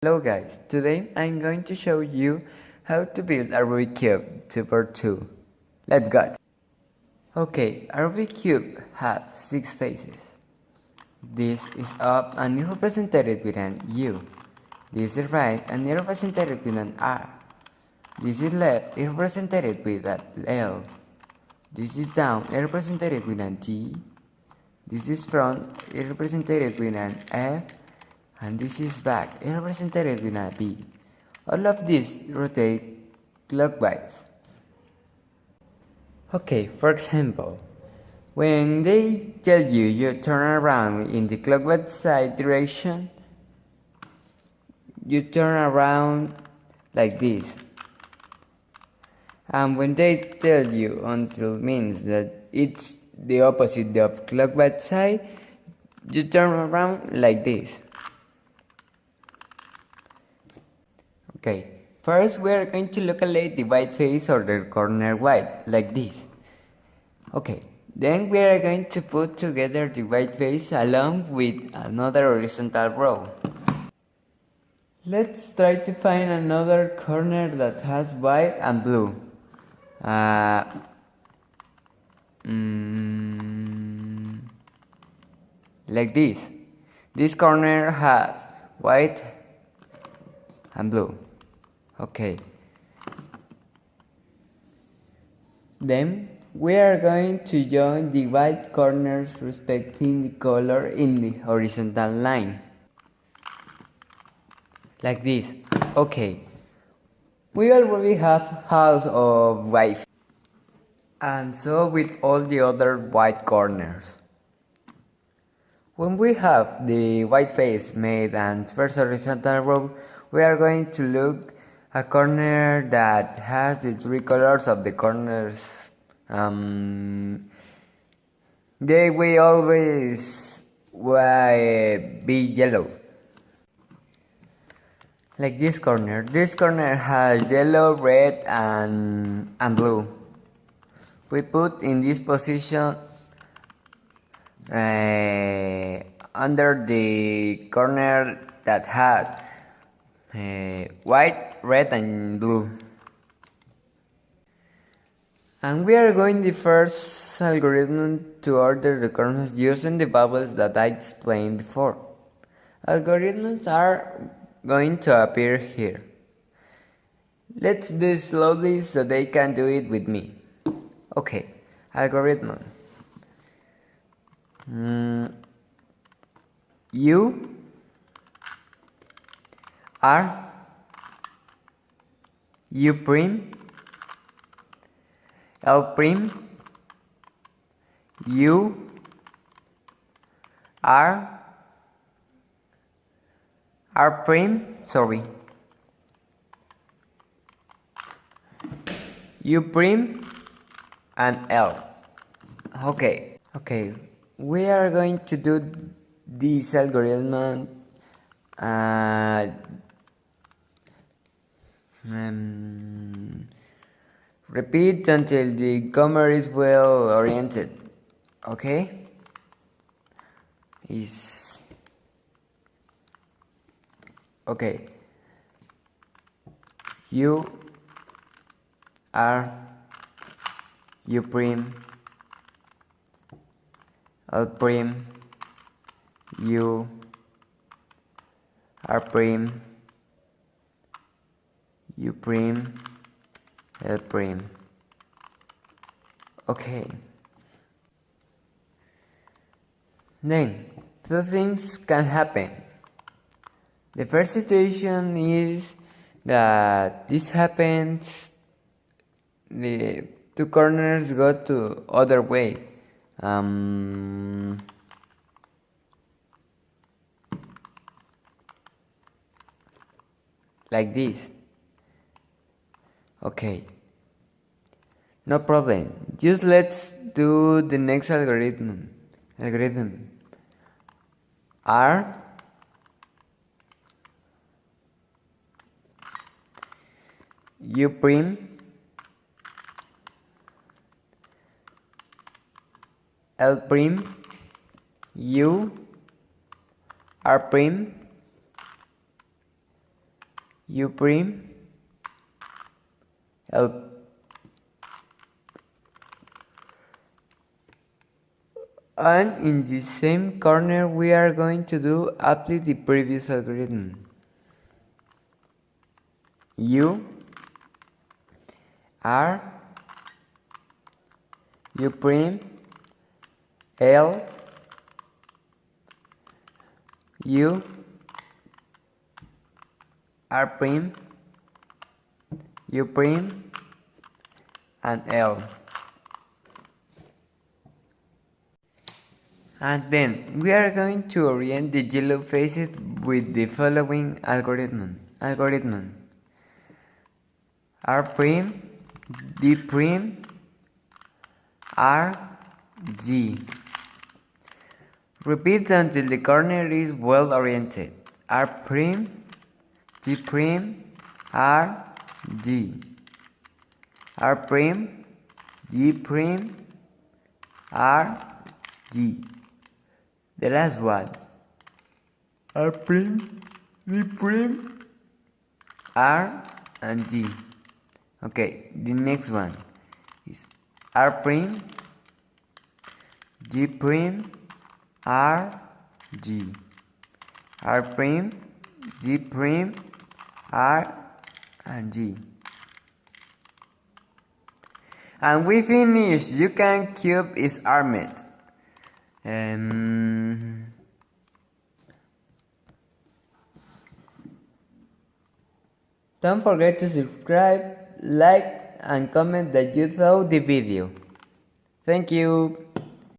Hello guys, today I'm going to show you how to build a Rubik Cube 2x2. Let's go! Okay, a Rubik Cube has 6 faces. This is up and is represented with an U. This is right and is represented with an R. This is left is represented with an L. This is down is represented with an T. This is front is represented with an F. And this is back, is represented with a B. All of these rotate clockwise. Okay, for example, when they tell you turn around in the clockwise side direction, you turn around like this. And when they tell you until means that it's the opposite of clockwise side, you turn around like this. Okay, first we are going to locate the white face or the corner white, like this. Okay, then we are going to put together the white face along with another horizontal row. Let's try to find another corner that has white and blue. Like this. This corner has white and blue. Okay. Then we are going to join the white corners respecting the color in the horizontal line. Like this. Okay. We already have half of white. And so with all the other white corners. When we have the white face made and first horizontal row, we are going to look a corner that has the 3 colors of the corners. They will always be yellow. Like this corner. This corner has yellow, red, and blue. We put in this position under the corner that has white, red, and blue. And we are going the first algorithm to order the corners using the bubbles that I explained before. Algorithms are going to appear here. Let's do it slowly so they can do it with me. Okay, algorithm. U R U prime L prime U R prime U prime and L. Okay, we are going to do this algorithm repeat until the camera is well oriented. Okay? Okay. U R U prime L prime U R prime U prime L prime. Okay. Then 2 things can happen. The first situation is that this happens, the 2 corners go to other way. Like this. Okay, no problem. Just let's do the next algorithm. R U prime L prime U R prime U prime, L, and in the same corner we are going to do apply the previous algorithm. U, R, U prime, L, U, R prime, U prime, and L. And then we are going to orient the yellow faces with the following algorithm. R prime, D prime, R, G. Repeat until the corner is well oriented. R prime, G prime, R, G. R prime, G prime, R, G. The last one. R prime, D prime, R, and G. Okay, the next one is R prime, G prime, R, G. R prime, G prime, R, and G. And we finish. You can cube is armed. Don't forget to subscribe, like, and comment that you saw the video. Thank you.